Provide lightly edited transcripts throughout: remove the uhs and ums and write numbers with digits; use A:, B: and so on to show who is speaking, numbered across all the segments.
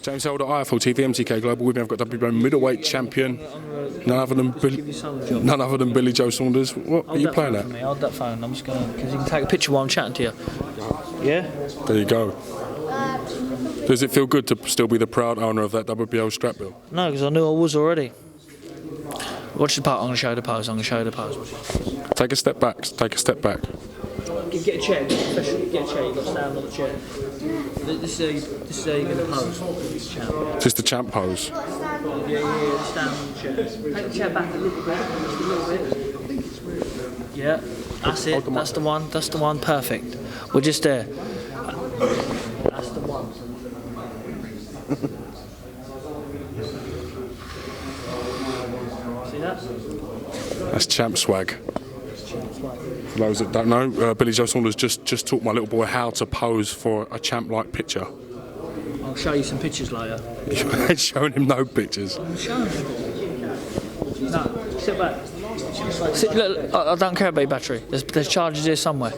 A: James Holder, IFL TV, MTK Global. With me, I've got WBO middleweight champion, none other than Billy Joe Saunders. What are you playing at?
B: Hold that phone. I'm just going to, because you can take a picture while I'm chatting to you. Yeah?
A: There you go. Does it feel good to still be the proud owner of that WBO strap, Bill?
B: No, because I knew I was already. Watch the pose. I'm going to show you the pose.
A: Take a step back. Take a step back.
B: Get a chair. Get a chair. You've got to stand on the chair. This is how you're going to pose.
A: Is this the champ pose?
B: Yeah, stand on the chair. Take the chair back a little bit. Just a little bit. Yeah, that's it. That's the one. That's the one. Perfect. We're just there. That's the one. See that?
A: That's champ swag. For those that don't know, Billy Joe Saunders just taught my little boy how to pose for a champ-like picture.
B: I'll show you some pictures later.
A: You're showing him no pictures.
B: I'm showing him. No, sit back. Look, I don't care about your battery. There's charges here somewhere.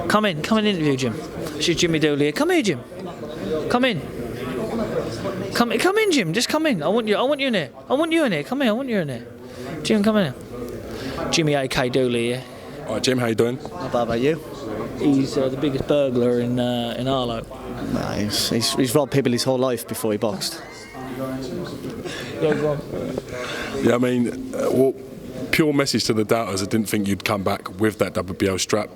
B: Come in, interview Jim. She's Jimmy Dooley here. Come here, Jim. Come in. Come in, Jim. Just come in. I want you in here. I want you in here. Come here. I want you in here. Jim, come in here. Jimmy A.K. Dooley here.
A: All right, Jim, how you doing?
C: Not bad about you?
B: He's the biggest burglar in Arlo.
C: Nah, he's robbed people his whole life before he boxed.
B: Yeah, go on.
A: Yeah, I mean, pure message to the doubters that didn't think you'd come back with that WBO strap.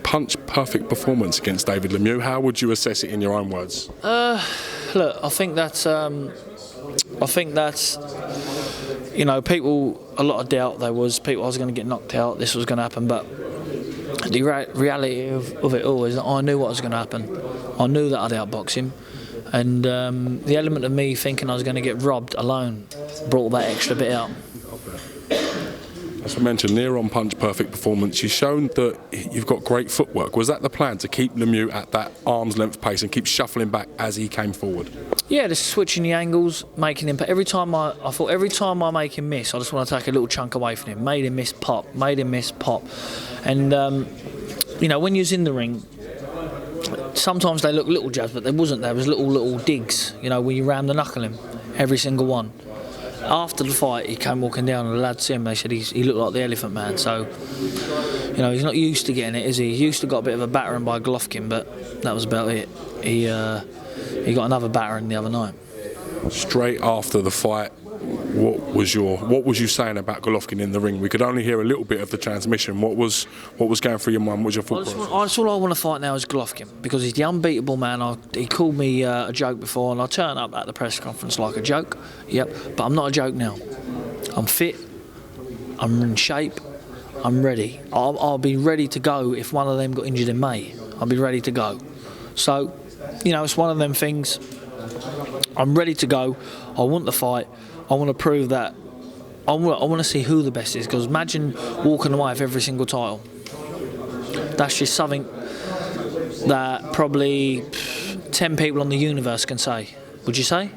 A: Punch-perfect performance against David Lemieux. How would you assess it in your own words?
B: Look, I think that's you know, people, a lot of doubt there was. People, I was going to get knocked out, this was going to happen, but the reality of it all is that I knew what was going to happen. I knew that I'd outbox him, and the element of me thinking I was going to get robbed alone brought that extra bit out.
A: As I mentioned, near-on punch-perfect performance. You've shown that you've got great footwork. Was that the plan, to keep Lemieux at that arm's-length pace and keep shuffling back as he came forward?
B: Yeah, just switching the angles, making him. Every time I make him miss, I just want to take a little chunk away from him. Made him miss pop. And you know, when you're in the ring, sometimes they look little jabs, but there wasn't. There was little digs. You know, when you ram the knuckle him, every single one. After the fight, he came walking down, and the lads see him. They said he looked like the Elephant Man. So, you know, he's not used to getting it, is he? He used to got a bit of a battering by Golovkin, but that was about it. He got another battering the other night.
A: Straight after the fight, what was you saying about Golovkin in the ring? We could only hear a little bit of the transmission. What was going through your mind? What was your thought process?
B: All I want to fight now is Golovkin, because he's the unbeatable man. He called me a joke before, and I turned up at the press conference like a joke. Yep, but I'm not a joke now. I'm fit. I'm in shape. I'm ready. I'll be ready to go if one of them got injured in May. I'll be ready to go. So, you know, it's one of them things. I'm ready to go. I want the fight. I want to prove that. I want to see who the best is, because imagine walking away with every single title. That's just something that probably 10 people on the universe can say. Would you say?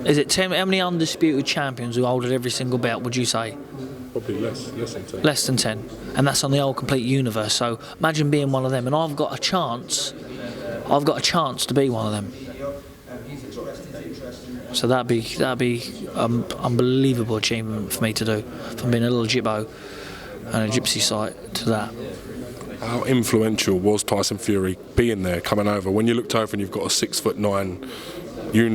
B: Is it 10? How many undisputed champions who hold every single belt would you say?
A: Probably less than 10.
B: Less than 10, and that's on the whole complete universe. So imagine being one of them, and I've got a chance. To be one of them. So that'd be unbelievable achievement for me to do, from being a little jibbo and a gypsy site to that.
A: How influential was Tyson Fury being there, coming over? When you looked over and you've got a 6'9"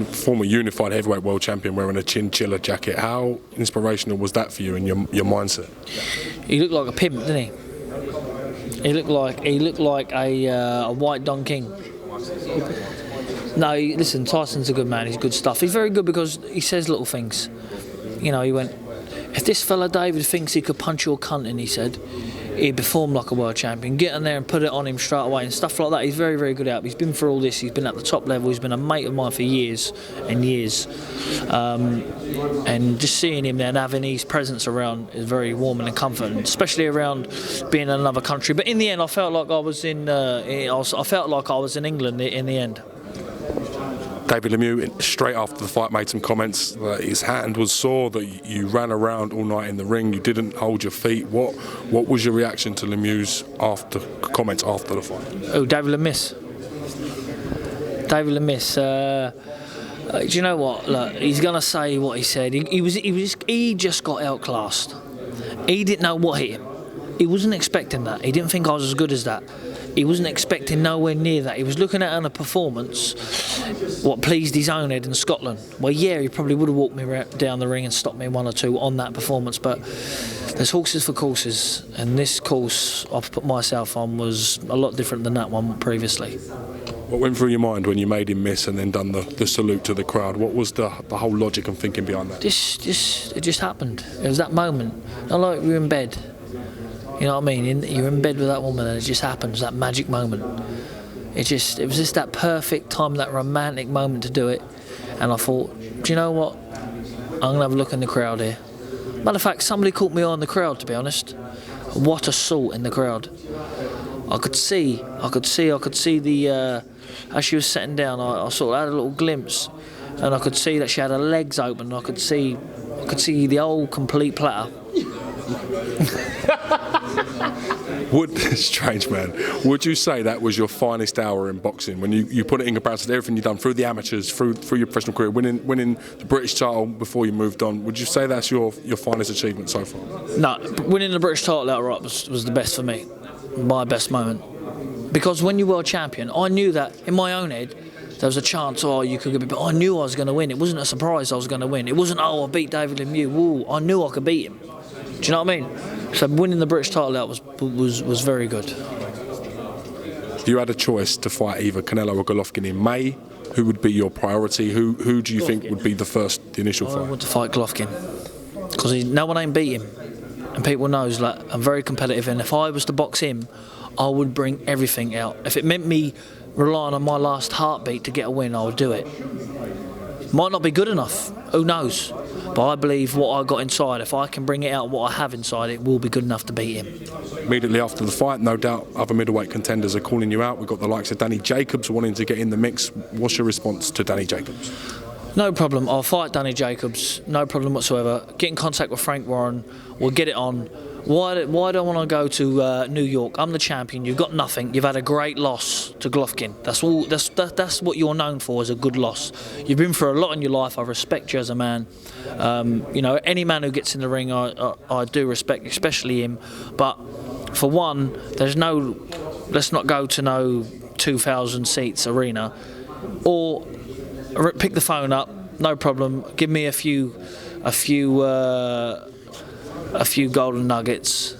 A: former unified heavyweight world champion wearing a chinchilla jacket, how inspirational was that for you and your mindset?
B: He looked like a pimp, didn't he? He looked like a white Don King. No, listen, Tyson's a good man. He's good stuff. He's very good because he says little things. You know, he went, if this fella David thinks he could punch your cunt in, he said, he'd perform like a world champion. Get in there and put it on him straight away and stuff like that. He's very, very good at it. He's been through all this. He's been at the top level. He's been a mate of mine for years and years. And just seeing him there and having his presence around is very warm and comforting, especially around being in another country. But in the end, I felt like I was in England in the end.
A: David Lemieux, straight after the fight, made some comments that his hand was sore, that you ran around all night in the ring, you didn't hold your feet. What was your reaction to Lemieux's comments after the fight?
B: Oh, David Lemieux. David Lemieux. Do you know what? Look, he's gonna say what he said. He just got outclassed. He didn't know what hit him. He wasn't expecting that. He didn't think I was as good as that. He wasn't expecting nowhere near that. He was looking at it on a performance, what pleased his own head in Scotland. Well, yeah, he probably would have walked me down the ring and stopped me 1 or 2 on that performance, but there's horses for courses, and this course I've put myself on was a lot different than that one previously.
A: What went through your mind when you made him miss and then done the salute to the crowd? What was the whole logic and thinking behind that?
B: It just happened. It was that moment. Not like we were in bed. You know what I mean? You're in bed with that woman and it just happens, that magic moment. It was just that perfect time, that romantic moment to do it. And I thought, do you know what? I'm going to have a look in the crowd here. Matter of fact, somebody caught me eye in the crowd, to be honest. What a salt in the crowd. I could see the, as she was sitting down, I sort of had a little glimpse. And I could see that she had her legs open. I could see the whole complete platter.
A: Strange man. Would you say that was your finest hour in boxing when you put it in comparison to everything you've done through the amateurs, through your professional career, winning the British title before you moved on? Would you say that's your finest achievement so far?
B: No, winning the British title outright was the best for me, my best moment. Because when you're world champion, I knew that in my own head there was a chance, you could get, but I knew I was going to win. It wasn't a surprise I was going to win. It wasn't, I beat David Lemieux. Woo, I knew I could beat him. Do you know what I mean? So winning the British title out was very good.
A: If you had a choice to fight either Canelo or Golovkin in May, who would be your priority? Who do you think would be the initial fight?
B: I want to fight Golovkin because no one ain't beat him, and people knows like I'm very competitive. And if I was to box him, I would bring everything out. If it meant me relying on my last heartbeat to get a win, I would do it. Might not be good enough, who knows? But I believe what I got inside, if I can bring it out, what I have inside, it will be good enough to beat him.
A: Immediately after the fight, no doubt other middleweight contenders are calling you out. We've got the likes of Danny Jacobs wanting to get in the mix. What's your response to Danny Jacobs?
B: No problem, I'll fight Danny Jacobs, no problem whatsoever. Get in contact with Frank Warren, we'll get it on. Why do I want to go to New York? I'm the champion, you've got nothing, you've had a great loss to Golovkin. That's what you're known for, is a good loss. You've been through a lot in your life, I respect you as a man. You know, any man who gets in the ring I do respect, especially him. But for one, let's not go to no 2,000 seats arena. Or pick the phone up, no problem, give me a few golden nuggets,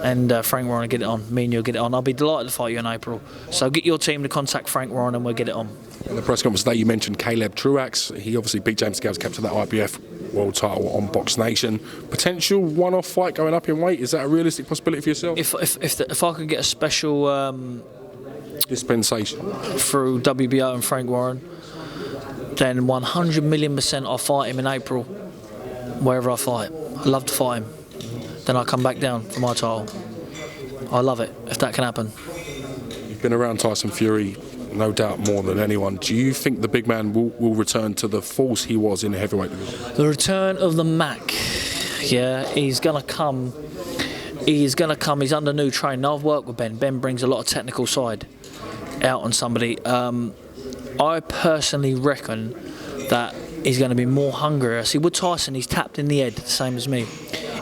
B: and Frank Warren will get it on. Me and you'll get it on. I'll be delighted to fight you in April. So get your team to contact Frank Warren and we'll get it on.
A: In the press conference today, you mentioned Caleb Truax. He obviously beat James Scales, captured that IBF world title on BoxNation. Potential one-off fight going up in weight. Is that a realistic possibility for yourself?
B: If I could get a special
A: dispensation
B: through WBO and Frank Warren, then 100,000,000% I'll fight him in April, wherever I fight. I'd love to fight him. Then I'll come back down for my title. I love it, if that can happen.
A: You've been around Tyson Fury, no doubt, more than anyone. Do you think the big man will return to the force he was in the heavyweight division? The
B: return of the Mac. Yeah, he's going to come. He's going to come. He's under new training. I've worked with Ben. Ben brings a lot of technical side out on somebody. I personally reckon that he's going to be more hungrier. See, with Tyson, he's tapped in the head, the same as me.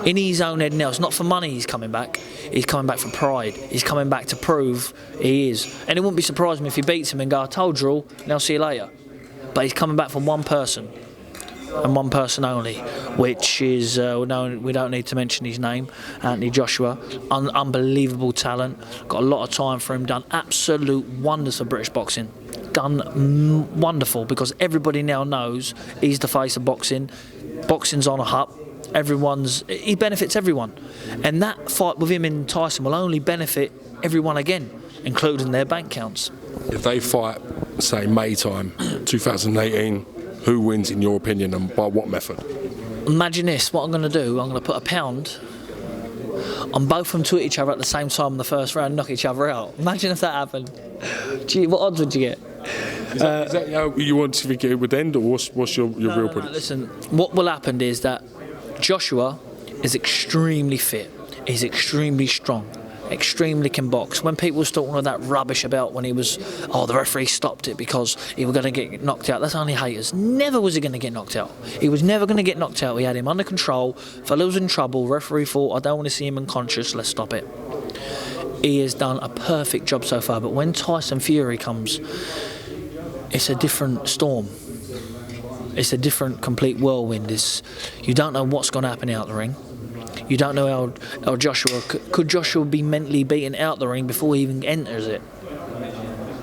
B: In his own head now, it's not for money he's coming back. He's coming back for pride. He's coming back to prove he is. And it wouldn't be surprising me if he beats him and go, I told you all, now see you later. But he's coming back for one person, and one person only, which is, we don't need to mention his name, Anthony Joshua. Unbelievable talent. Got a lot of time for him. Done absolute wonders for British boxing. Done wonderful, because everybody now knows he's the face of boxing. Boxing's on a up. He benefits everyone, and that fight with him in Tyson will only benefit everyone again, including their bank accounts.
A: If they fight, say May time 2018, who wins in your opinion, and by what method?
B: Imagine this, what I'm going to do, I'm going to put a pound on both of them to hit each other at the same time in the first round and knock each other out. Imagine if that happened. Gee, what odds would you get?
A: Is that how you want to think it would end, or what's your real prediction?
B: Listen, what will happen is that Joshua is extremely fit, he's extremely strong, extremely can box. When people was talking all that rubbish about when he was, oh, the referee stopped it because he was going to get knocked out, that's only haters. Never was he going to get knocked out. He was never going to get knocked out. We had him under control. Fella was in trouble. Referee thought, I don't want to see him unconscious, let's stop it. He has done a perfect job so far, but when Tyson Fury comes, it's a different storm. It's a different, complete whirlwind. You don't know what's going to happen out the ring. You don't know how Joshua... Could Joshua be mentally beaten out the ring before he even enters it?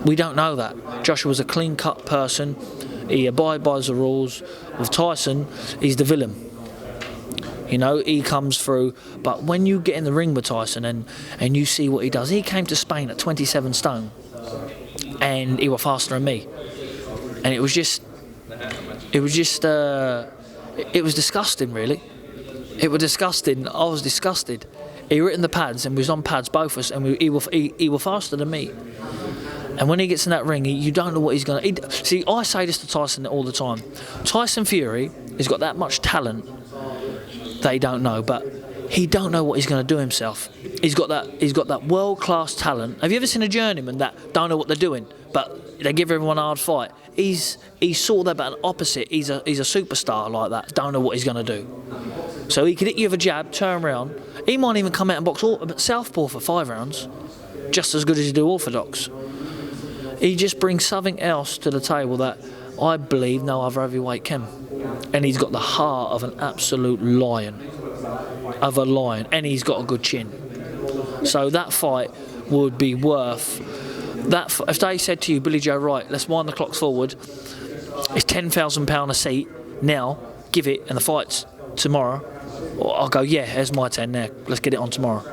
B: We don't know that. Joshua's a clean-cut person. He abides by the rules. With Tyson, he's the villain. You know, he comes through. But when you get in the ring with Tyson and you see what he does... He came to Spain at 27 stone. And he was faster than me. And it was disgusting, really. It was disgusting. I was disgusted. He were in the pads, and we was on pads, both of us, and he was faster than me. And when he gets in that ring, you don't know what he's going to... See, I say this to Tyson all the time. Tyson Fury has got that much talent that he don't know, but he don't know what he's going to do himself. He's got that world-class talent. Have you ever seen a journeyman that don't know what they're doing, but they give everyone a hard fight? He's sort of that, but an opposite. He's a superstar like that. Don't know what he's going to do. So he could hit you with a jab, turn around. He might even come out and box southpaw for 5 rounds, just as good as he do orthodox. He just brings something else to the table that I believe no other heavyweight can. And he's got the heart of an absolute lion, and he's got a good chin. So that fight would be worth that. If they said to you, Billy Joe, right, let's wind the clocks forward, it's £10,000 a seat now, give it, and the fight's tomorrow, I'll go, yeah, here's my 10 there, let's get it on tomorrow.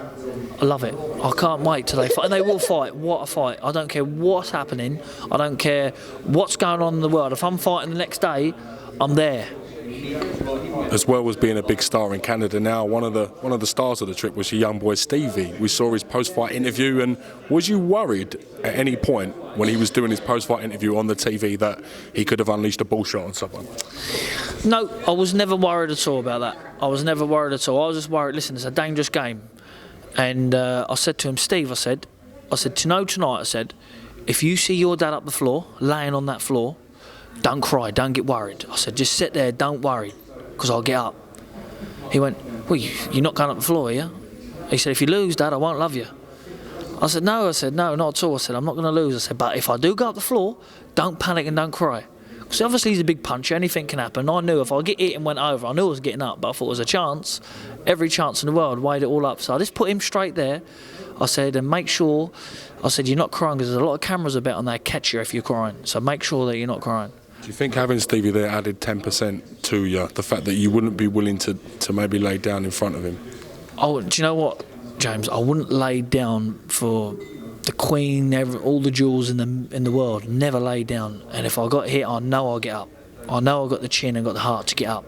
B: I love it. I can't wait till they fight. And they will fight. What a fight. I don't care what's happening. I don't care what's going on in the world. If I'm fighting the next day, I'm there.
A: As well as being a big star in Canada now, one of the stars of the trip was your young boy Stevie. We saw his post-fight interview, and was you worried at any point when he was doing his post-fight interview on the TV that he could have unleashed a bullshot on someone?
B: No, I was never worried at all about that. I was never worried at all. I was just worried, listen, it's a dangerous game. And I said to him, Steve, I said, tonight, I said, if you see your dad up the floor, laying on that floor, don't cry, don't get worried. I said, just sit there, don't worry, because I'll get up. He went, well, you're not going up the floor, are you? He said, if you lose, Dad, I won't love you. I said, no, not at all. I said, I'm not going to lose. I said, but if I do go up the floor, don't panic and don't cry. Because obviously he's a big puncher, anything can happen. I knew if I get hit and went over, I knew I was getting up, but I thought it was a chance. Every chance in the world, weighed it all up. So I just put him straight there. I said, and make sure, I said, you're not crying, because there's a lot of cameras about and they catch you if you're crying. So make sure that you're not crying.
A: Do you think having Stevie there added 10% to you, the fact that you wouldn't be willing to maybe lay down in front of him?
B: Oh, do you know what, James? I wouldn't lay down for the Queen, all the jewels in the world. Never lay down. And if I got hit, I know I'll get up. I know I've got the chin and got the heart to get up,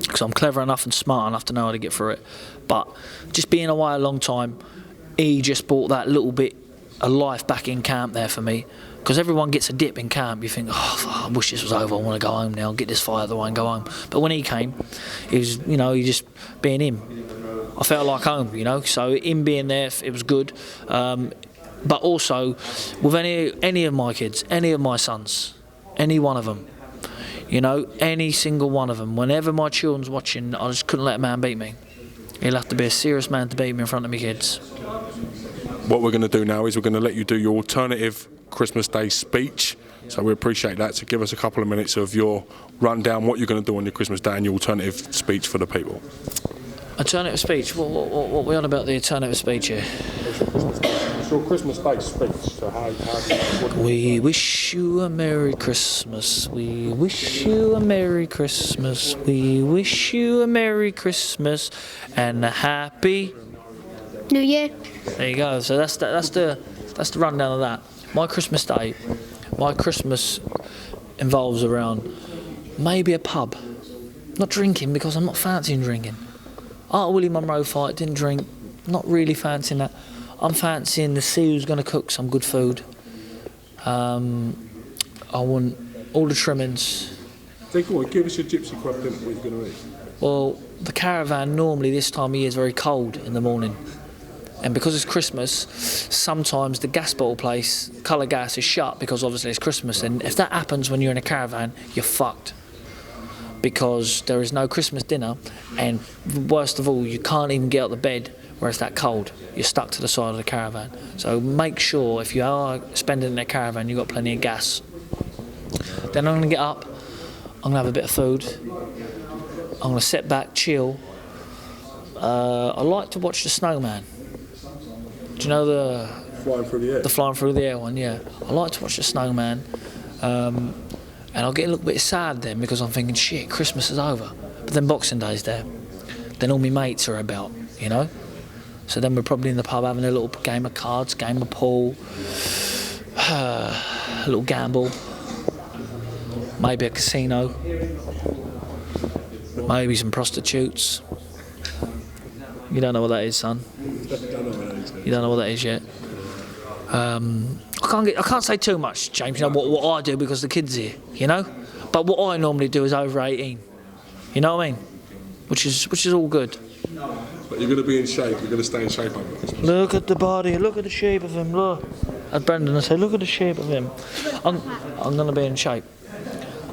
B: because I'm clever enough and smart enough to know how to get through it. But just being away a long time, he just brought that little bit of life back in camp there for me. Because everyone gets a dip in camp. You think, oh, I wish this was over. I want to go home now. Get this fight out of the way and go home. But when he came, he was, he just being him. I felt like home, So him being there, it was good. But also, with any of my kids, any of my sons, any one of them, any single one of them, whenever my children's watching, I just couldn't let a man beat me. He'll have to be a serious man to beat me in front of my kids.
A: What we're going to do now is we're going to let you do your alternative Christmas Day speech. So we appreciate that. So give us a couple of minutes of your rundown, what you're going to do on your Christmas Day and your alternative speech for the people.
B: Alternative speech? What are we on about the alternative speech here?
A: It's your Christmas Day speech. So how
B: we wish you a Merry Christmas. We wish you a Merry Christmas. We wish you a Merry Christmas and a Happy
D: New Year.
B: There you go. So that's the rundown of that. My Christmas Day, my Christmas involves around maybe a pub. Not drinking, because I'm not fancying drinking. Willie Monroe fight, didn't drink. Not really fancying that. I'm fancying to see who's going to cook some good food. I want all the trimmings.
A: Give us your gypsy crab dinner, what you're going to eat.
B: Well, the caravan normally this time of year is very cold in the morning. And because it's Christmas, sometimes the gas bottle place, colour gas, is shut because obviously it's Christmas. And if that happens when you're in a caravan, you're fucked. Because there is no Christmas dinner, and worst of all, you can't even get out of the bed where it's that cold. You're stuck to the side of the caravan. So make sure if you are spending in a caravan, you've got plenty of gas. Then I'm going to get up, I'm going to have a bit of food, I'm going to sit back, chill. I like to watch the snowman. Do you know the
A: Flying through the air?
B: The flying through the air one, yeah. I like to watch the snowman. And I'll get a little bit sad then because I'm thinking, shit, Christmas is over. But then Boxing Day's there. Then all my mates are about, you know? So then we're probably in the pub having a little game of cards, game of pool, a little gamble, maybe a casino, maybe some prostitutes. You don't know what that is, son. You don't know what that is yet. I can't say too much, James. You know what I do because the kids here, you know. But what I normally do is over 18. You know what I mean? Which is all good.
A: But you're going to be in shape. You're going to stay in shape over Christmas.
B: Look at the body. Look at the shape of him. Look. As Brendan would say, look at the shape of him. I'm going to be in shape.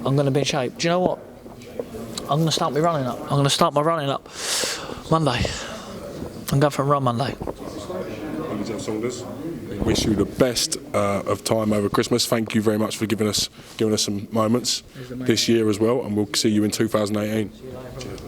B: I'm going to be in shape. Do you know what? I'm going to start my running up. I'm going to start my running up Monday. I'm going for a run Monday.
A: Saunders, we wish you the best of time over Christmas. Thank you very much for giving us some moments this year as well, and we'll see you in 2018. Cheers.